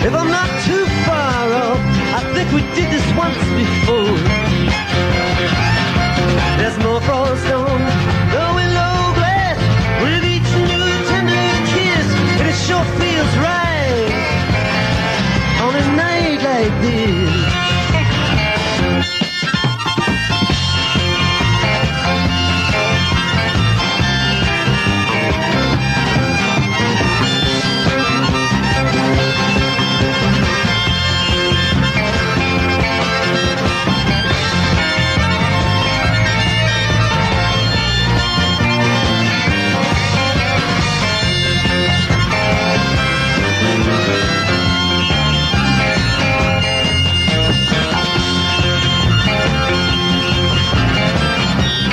If I'm not too far off, I think we did this once before. There's more frost on the willow glass with each new tender kiss, and it sure feels right on a night like this.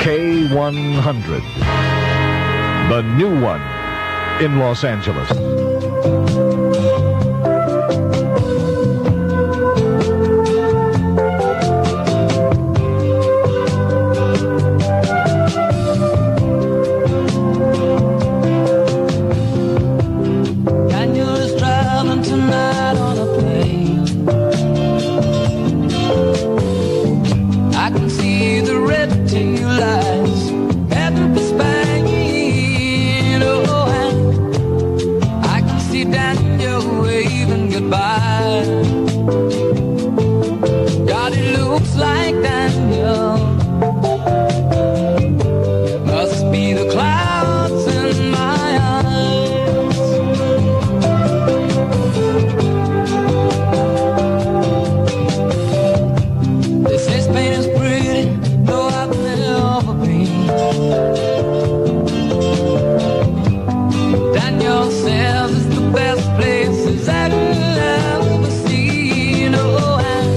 K-100, the new one in Los Angeles. Daniel is traveling tonight on a plane. I can see the red tail lights heading for Spain. Oh, and I can see Daniel waving goodbye. God, it looks like Daniel. It must be the clouds in my eyes. They say Spain is pretty, though I've never been. Daniel says it's the best places I've ever seen. Oh, and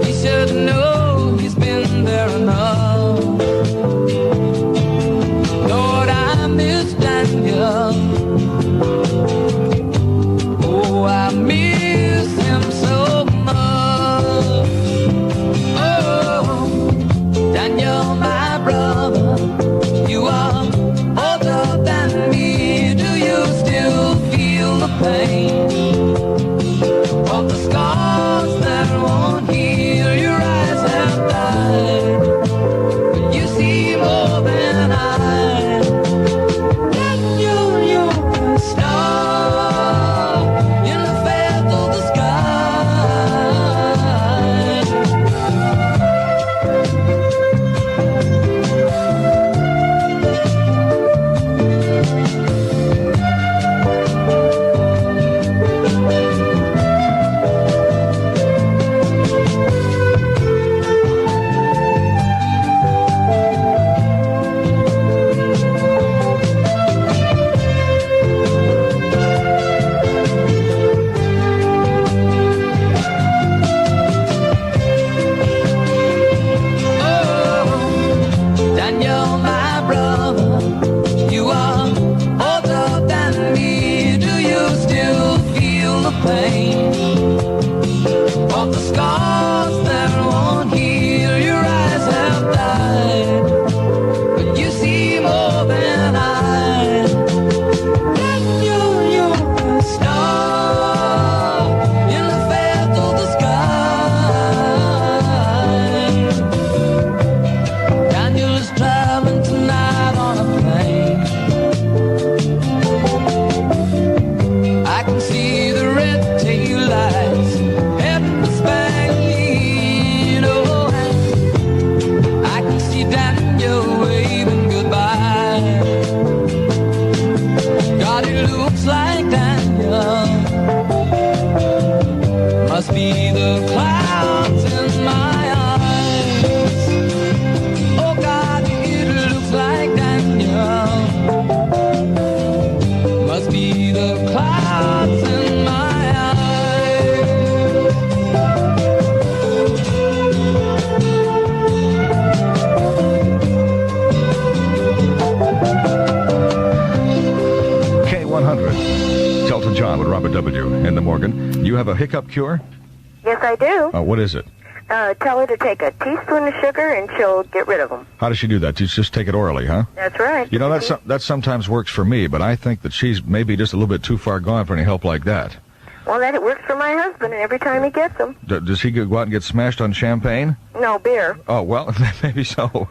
he should know he's been there enough. Lord, I miss Daniel. Oh, I miss him so much. Oh, Daniel, my brother, you are older than me. Do you still feel the pain of the scars that won't heal? Your eyes have died, but you see more than I. Daniel, you're a star in the face of the sky. KIQW in the Morgan. You have a hiccup cure? Yes, I do. What is it? Tell her to take a teaspoon of sugar and she'll get rid of them. How does she do that? You just take it orally, huh? That's right. You know, that sometimes works for me, but I think that she's maybe just a little bit too far gone for any help like that. Well, it works for my husband every time he gets them. Does he go out and get smashed on champagne? No, beer. Oh, well, maybe so.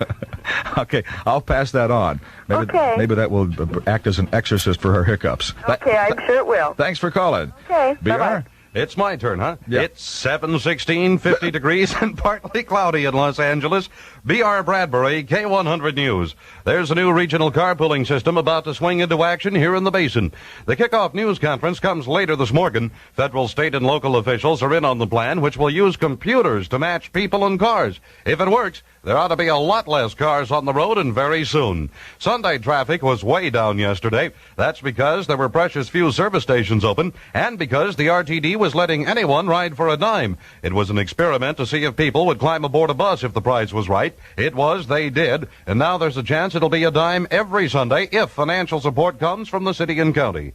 Okay, I'll pass that on. Maybe that will act as an exorcist for her hiccups. Okay, I'm sure it will. Thanks for calling. Okay, BR? bye-bye. It's my turn, huh? Yeah. It's 7:16, 50 degrees, and partly cloudy in Los Angeles. B.R. Bradbury, K100 News. There's a new regional carpooling system about to swing into action here in the basin. The kickoff news conference comes later this morning. Federal, state, and local officials are in on the plan, which will use computers to match people and cars. If it works, there ought to be a lot less cars on the road, and very soon. Sunday traffic was way down yesterday. That's because there were precious few service stations open, and because the RTD was letting anyone ride for a dime. It was an experiment to see if people would climb aboard a bus if the price was right. It was, they did, and now there's a chance it'll be a dime every Sunday if financial support comes from the city and county.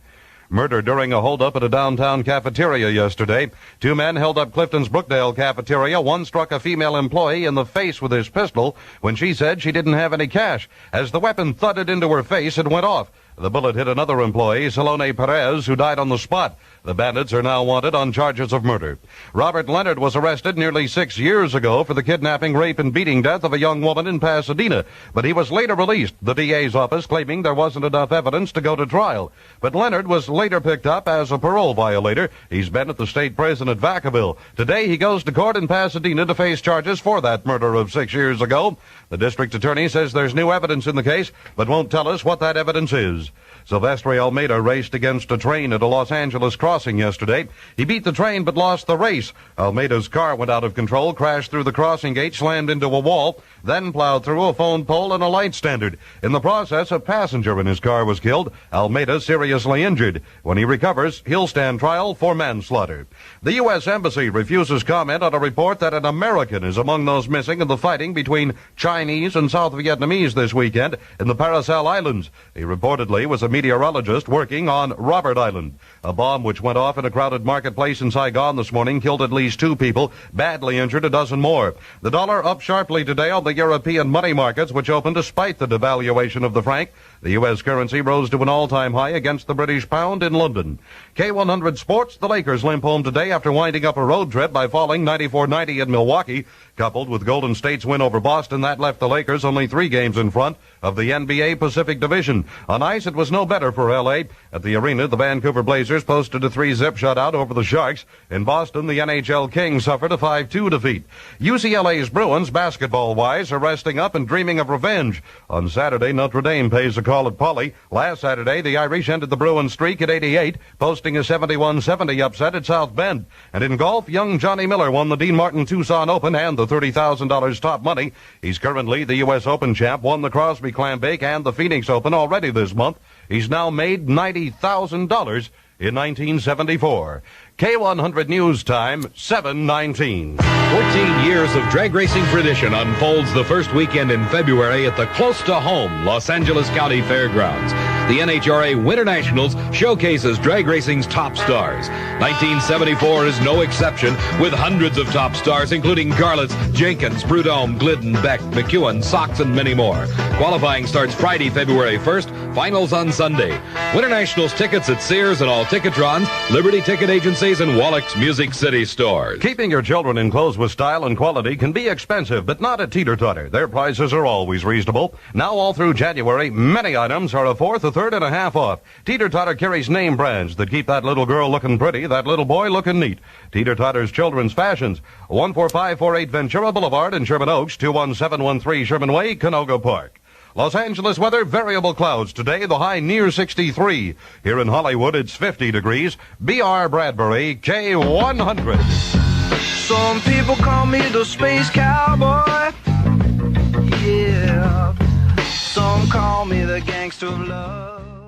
Murder during a holdup at a downtown cafeteria yesterday. 2 men held up Clifton's Brookdale cafeteria. One struck a female employee in the face with his pistol when she said she didn't have any cash. As the weapon thudded into her face, it went off. The bullet hit another employee, Salone Perez, who died on the spot. The bandits are now wanted on charges of murder. Robert Leonard was arrested nearly 6 years ago for the kidnapping, rape, and beating death of a young woman in Pasadena, but he was later released, the DA's office claiming there wasn't enough evidence to go to trial. But Leonard was later picked up as a parole violator. He's been at the state prison at Vacaville. Today he goes to court in Pasadena to face charges for that murder of 6 years ago. The district attorney says there's new evidence in the case, but won't tell us what that evidence is. Silvestre Almeida raced against a train at a Los Angeles crossing yesterday. He beat the train but lost the race. Almeida's car went out of control, crashed through the crossing gate, slammed into a wall, then plowed through a phone pole and a light standard. In the process, a passenger in his car was killed. Almeida seriously injured. When he recovers, he'll stand trial for manslaughter. The U.S. Embassy refuses comment on a report that an American is among those missing in the fighting between Chinese and South Vietnamese this weekend in the Paracel Islands. He reportedly was a meteorologist working on Robert Island. A bomb which went off in a crowded marketplace in Saigon this morning killed at least 2 people, badly injured a dozen more. The dollar up sharply today on the European money markets, which opened despite the devaluation of the franc. The U.S. currency rose to an all-time high against the British pound in London. K100 Sports, the Lakers limp home today after winding up a road trip by falling 94-90 in Milwaukee. Coupled with Golden State's win over Boston, that left the Lakers only 3 games in front of the NBA Pacific Division. On ice, it was no better for L.A. At the arena, the Vancouver Blazers posted a 3-zip shutout over the Sharks. In Boston, the NHL Kings suffered a 5-2 defeat. UCLA's Bruins, basketball-wise, are resting up and dreaming of revenge. On Saturday, Notre Dame pays a call at Pauley. Last Saturday, the Irish ended the Bruins streak at 88, posting a 71-70 upset at South Bend. And in golf, young Johnny Miller won the Dean Martin Tucson Open and the $30,000 top money. He's currently the U.S. Open champ, won the Crosby Clambake and the Phoenix Open already this month. He's now made $90,000 in 1974. K100 News Time, 7:19. 14 years of drag racing tradition unfolds the first weekend in February at the close-to-home Los Angeles County Fairgrounds. The NHRA Winter Nationals showcases drag racing's top stars. 1974 is no exception, with hundreds of top stars, including Garlitz, Jenkins, Prudhomme, Glidden, Beck, McEwen, Sox, and many more. Qualifying starts Friday, February 1st, finals on Sunday. Winter Nationals tickets at Sears and all Ticketrons, Liberty Ticket Agencies, and Wallach's Music City stores. Keeping your children in clothes with style and quality can be expensive, but not at Teeter-Totter. Their prices are always reasonable. Now all through January, many items are a fourth, a third, and a half off. Teeter-Totter carries name brands that keep that little girl looking pretty, that little boy looking neat. Teeter-Totter's Children's Fashions, 14548 Ventura Boulevard in Sherman Oaks, 21713 Sherman Way, Canoga Park. Los Angeles weather, variable clouds today, the high near 63. Here in Hollywood, it's 50 degrees. B.R. Bradbury, K100. Some people call me the space cowboy. Yeah. Some call me the gangster of love.